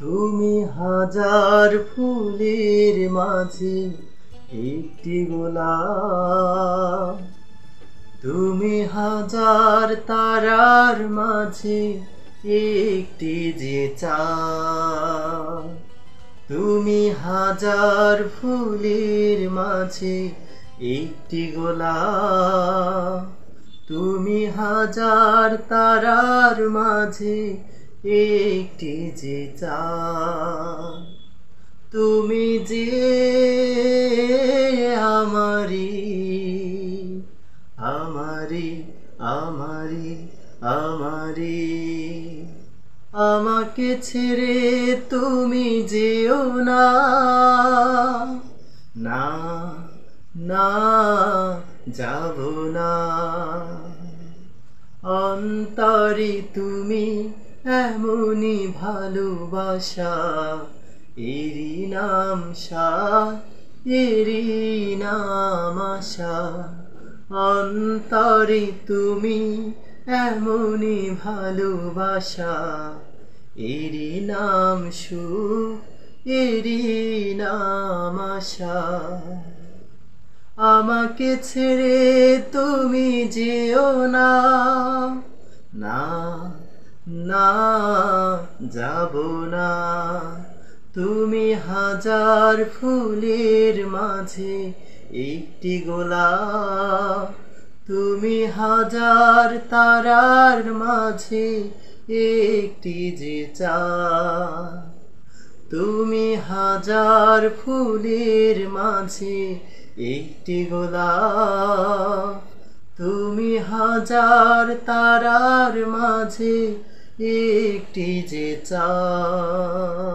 তুমি হাজার ফুলের মাঝে একটি গোলাপ, তুমি হাজার তারার মাঝে একটি যে চাঁদ। তুমি হাজার ফুলের মাঝে একটি গোলাপ, তুমি হাজার তারার মাঝে একটি যে চাঁদ। তুমি যে আমারি আমারি আমারি আমারি, আমাকে ছেড়ে তুমি যেও না, না না যাব না। অন্তরে তুমি এমনই ভালোবাসা, এরই নাম সাথ, এরই নাম আশা। অন্তরে তুমি এমনই ভালোবাসা, এরই নাম সুখ, এরই নাম আশা। আমাকে ছেড়ে তুমি যেও না, না না যাব না। তুমি হাজার ফুলের মাঝে একটি গোলাপ, তুমি হাজার তারার মাঝে একটি যে চাঁদ। তুমি হাজার ফুলের মাঝে একটি গোলাপ, তুমি হাজার তারার মাঝে একটি যে চাঁদ।